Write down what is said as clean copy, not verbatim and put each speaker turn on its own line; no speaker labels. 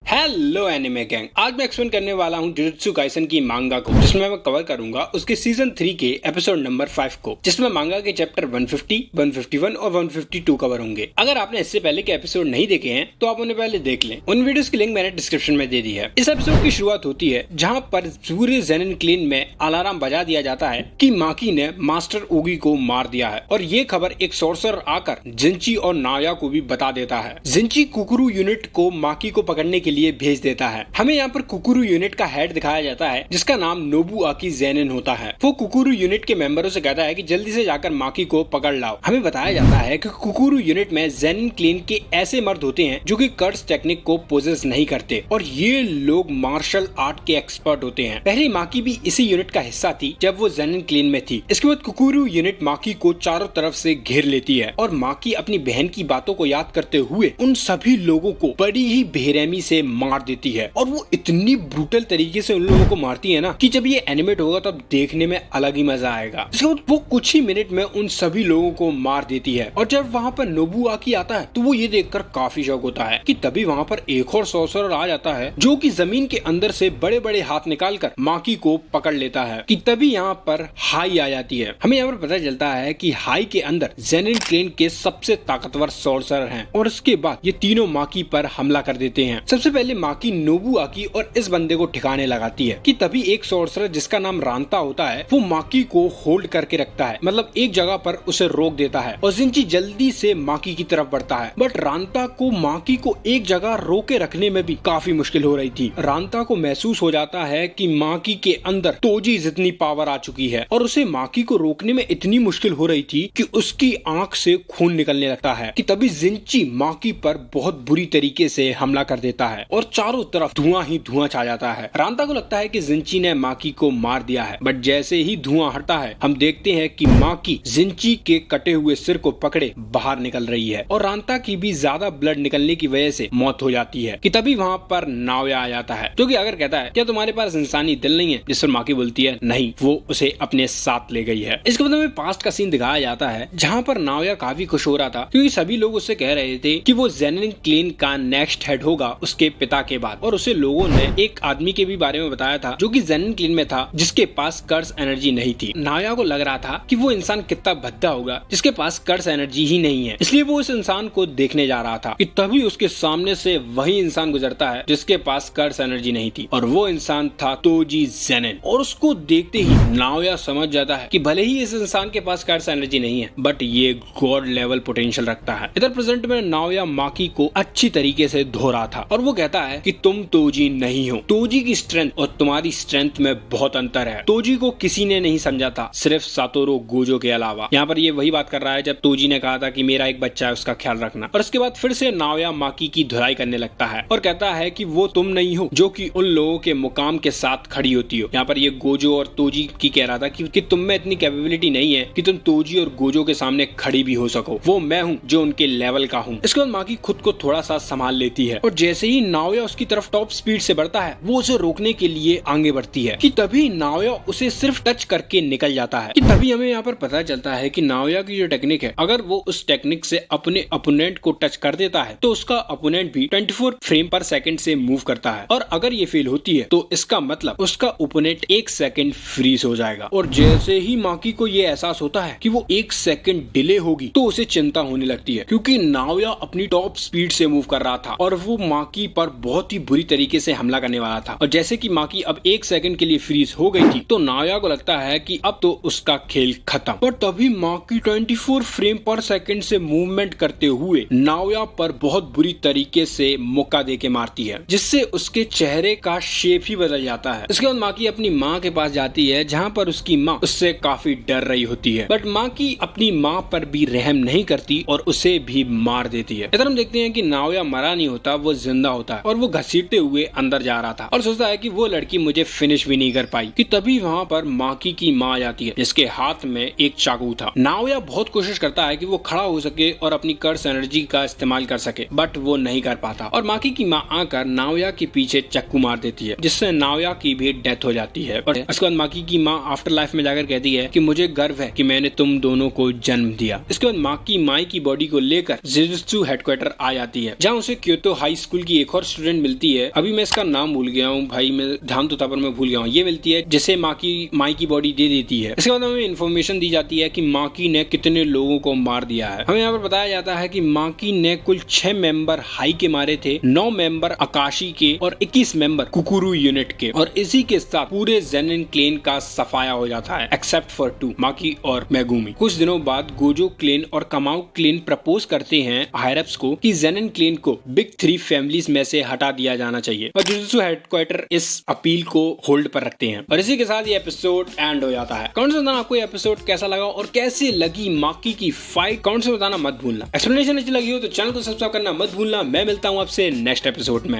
Hello anime gang, आज मैं explain करने वाला हूँ जुजुत्सु काइसन की मांगा को, जिसमें मैं कवर करूंगा उसके सीजन 3 के एपिसोड नंबर 5 को, जिसमें मांगा के चैप्टर 150, 151 और 152 कवर होंगे। अगर आपने इससे पहले के एपिसोड नहीं देखे हैं तो आप उन्हें पहले देख लें। उन वीडियोस की लिंक मैंने डिस्क्रिप्शन में दे दी है। इस एपिसोड की शुरुआत होती है जहाँ पर पूरे ज़ेनिन क्लेन में अलार्म बजा दिया जाता है कि माकी ने मास्टर ओगी को मार दिया है, और ये खबर एक सोर्सर आकर जिंची और नाया को भी बता देता है। जिंची कुकुरु यूनिट को माकी को पकड़ने के लिए भेज देता है। हमें यहाँ पर कुकुरु यूनिट का हेड दिखाया जाता है जिसका नाम नोबुआकी ज़ेनिन होता है। वो कुकुरु यूनिट के मेंबरों से कहता है कि जल्दी से जाकर माकी को पकड़ लाओ। हमें बताया जाता है कि कुकुरु यूनिट में ज़ेनिन क्लेन के ऐसे मर्द होते हैं जो कि कर्स टेक्निक को पोजेस नहीं करते, और ये लोग मार्शल आर्ट के एक्सपर्ट होते हैं। पहले माकी भी इसी यूनिट का हिस्सा थी जब वो ज़ेनिन क्लेन में थी। इसके बाद कुकुरु यूनिट माकी को चारों तरफ से घेर लेती है और माकी अपनी बहन की बातों को याद करते हुए उन सभी लोगों को बड़ी ही बेरहमी से मार देती है, और वो इतनी ब्रूटल तरीके से उन लोगों को मारती है ना कि जब ये एनिमेट होगा तब देखने में अलग ही मजा आएगा। इसके बाद वो कुछ ही मिनट में उन सभी लोगों को मार देती है, और जब वहाँ पर नोबुआकी आता है तो वो ये देखकर काफी शॉक होता है कि तभी वहाँ पर एक और सॉर्सरर आ जाता है जो कि जमीन के अंदर से बड़े बड़े हाथ निकालकर माकी को पकड़ लेता है। कि तभी यहाँ पर हाई आ जाती है। हमें यहाँ पर पता चलता है कि हाई के अंदर ज़ेनिन क्लेन के सबसे ताकतवर सॉर्सरर हैं, और उसके बाद ये तीनों माकी पर हमला कर देते हैं। सबसे पहले माकी नोबुआकी और इस बंदे को ठिकाने लगाती है कि तभी एक सॉर्सरर जिसका नाम रांता होता है वो माकी को होल्ड करके रखता है, मतलब एक जगह पर उसे रोक देता है, और जिंची जल्दी से माकी की तरफ बढ़ता है। बट रांता को माकी को एक जगह रोके रखने में भी काफी मुश्किल हो रही थी। रांता को महसूस हो जाता है कि माकी के अंदर तोजी जितनी पावर आ चुकी है, और उसे माकी को रोकने में इतनी मुश्किल हो रही थी कि उसकी आंख से खून निकलने लगता है। कि तभी जिंची माकी पर बहुत बुरी तरीके से हमला कर देता है और चारों तरफ धुआं ही धुआं छा जाता है। रांता को लगता है कि जिंची ने माकी को मार दिया है, बट जैसे ही धुआं हटता है हम देखते हैं कि माकी जिंची के कटे हुए सिर को पकड़े बाहर निकल रही है, और रांता की भी ज्यादा ब्लड निकलने की वजह से मौत हो जाती है। कि तभी वहाँ पर नाओया आ जाता है जो कि अगर कहता है क्या तुम्हारे पास इंसानी दिल नहीं है, जिस पर माकी बोलती है नहीं, वो उसे अपने साथ ले गई है। इसके बाद हमें पास्ट का सीन दिखाया जाता है जहाँ पर नाओया काफी खुश हो रहा था क्योंकि सभी लोग उससे कह रहे थे कि वो ज़ेनिन क्लेन का नेक्स्ट हेड होगा उसके पिता के बाद, और उसे लोगों ने एक आदमी के भी बारे में बताया था जो कि ज़ेनिन क्लेन में था जिसके पास कर्स एनर्जी नहीं थी। नाया को लग रहा था कि वो इंसान कितना भद्दा होगा जिसके पास कर्स एनर्जी ही नहीं है, इसलिए वो उस इंसान को देखने जा रहा था। कि तभी उसके सामने से वही इंसान गुजरता है जिसके पास कर्स एनर्जी नहीं थी, और वो इंसान था तोजी ज़ेनिन। और उसको देखते ही नाया समझ जाता है कि भले ही इस इंसान के पास कर्स एनर्जी नहीं है बट ये गॉड लेवल पोटेंशियल रखता है। इधर प्रेजेंट में नाया माकी को अच्छी तरीके से धो रहा था, और वो कहता है कि तुम तोजी नहीं हो। तोजी की स्ट्रेंथ और तुम्हारी स्ट्रेंथ में बहुत अंतर है। तोजी को किसी ने नहीं समझा था सिर्फ सातोरो गोजो के अलावा। यहाँ पर ये वही बात कर रहा है जब तोजी ने कहा था कि मेरा एक बच्चा है, उसका ख्याल रखना। और उसके बाद फिर से नाओया माकी की धुलाई करने लगता है और कहता है कि वो तुम नहीं हो जो कि उन लोगों के मुकाम के साथ खड़ी होती हो। यहाँ पर ये गोजो और तोजी की कह रहा था कि तुम में इतनी कैपेबिलिटी नहीं है कि तुम तोजी और गोजो के सामने खड़ी भी हो सको। वो मैं हूँ जो उनके लेवल का हूँ। इसके बाद माकी खुद को थोड़ा सा संभाल लेती है, और जैसे ही नाओया उसकी तरफ टॉप स्पीड से बढ़ता है वो उसे रोकने के लिए आगे बढ़ती है। कि तभी नाओया उसे सिर्फ टच करके निकल जाता है। कि तभी हमें यहाँ पर पता चलता है कि नाओया की जो टेक्निक है, अगर वो उस टेक्निक से अपने अपोनेंट को टच कर देता है तो उसका अपोनेंट भी 24 फ्रेम पर सेकंड से मूव करता है, और अगर ये फेल होती है तो इसका मतलब उसका ओपोनेंट 1 सेकंड फ्रीज हो जाएगा। और जैसे ही माकी को ये एहसास होता है कि वो 1 सेकंड डिले होगी तो उसे चिंता होने लगती है, क्योंकि नाओया अपनी टॉप स्पीड से मूव कर रहा था और वो माकी पर बहुत ही बुरी तरीके से हमला करने वाला था। और जैसे कि माकी अब 1 सेकंड के लिए फ्रीज हो गई थी तो नाओया को लगता है कि अब तो उसका खेल खत्म। पर तभी माकी 24 फ्रेम पर सेकंड से मूवमेंट करते हुए नाओया पर बहुत बुरी तरीके से मुक्का देके मारती है, जिससे उसके चेहरे का शेप ही बदल जाता है। इसके बाद माकी अपनी माँ के पास जाती है जहाँ पर उसकी माँ उससे काफी डर रही होती है, बट माकी अपनी माँ पर भी रहम नहीं करती और उसे भी मार देती है। इधर हम देखते हैं कि नाओया मरा नहीं होता, वो जिंदा होता है, और वो घसीटते हुए अंदर जा रहा था और सोचता है कि वो लड़की मुझे फिनिश भी नहीं कर पाई। कि तभी वहाँ पर माकी की माँ आ जाती है जिसके हाथ में एक चाकू था। नाओया बहुत कोशिश करता है कि वो खड़ा हो सके और अपनी कर्स एनर्जी का इस्तेमाल कर सके, बट वो नहीं कर पाता, और माकी की माँ आकर नाओया के पीछे चक्कू मार देती है जिससे नाओया की भी डेथ हो जाती है। और उसके बाद माकी की माँ आफ्टर लाइफ में जाकर कहती है कि मुझे गर्व है कि मैंने तुम दोनों को जन्म दिया। इसके बाद माकी माई की बॉडी को लेकर जुजुत्सु हेडक्वार्टर आ जाती है जहाँ उसे क्योतो हाई स्कूल की एक और स्टूडेंट मिलती है, अभी मैं इसका नाम भूल गया हूँ भाई, मैं ध्यान तो था पर मैं भूल गया हूँ। ये मिलती है जिसे माई की बॉडी दे देती है। इसके बाद हमें इन्फॉर्मेशन दी जाती है कि माकी ने कितने लोगों को मार दिया है। हमें यहाँ पर बताया जाता है कि माकी ने कुल 6 मेंबर हाई के मारे थे, 9 मेंबर आकाशी के और 21 मेंबर कुकुरु यूनिट के। और इसी के साथ पूरे ज़ेनिन क्लेन का सफाया हो जाता है एक्सेप्ट फॉर 2, माकी और मेगुमी। कुछ दिनों बाद गोजो क्लेन और कमाऊ क्लेन प्रपोज करते हैं हायरप्स को कि ज़ेनिन क्लेन को बिग 3 फैमिलीज में से हटा दिया जाना चाहिए और जुजुत्सु हेडक्वार्टर इस अपील को होल्ड पर रखते हैं। और इसी के साथ ये एपिसोड एंड हो जाता है। कमेंट से बताना आपको ये एपिसोड कैसा लगा और कैसी लगी माकी की फाइट, कमेंट से बताना मत भूलना। एक्सप्लेनेशन अच्छी लगी हो तो चैनल को सब्सक्राइब करना मत भूलना। मैं मिलता हूँ आपसे नेक्स्ट एपिसोड में।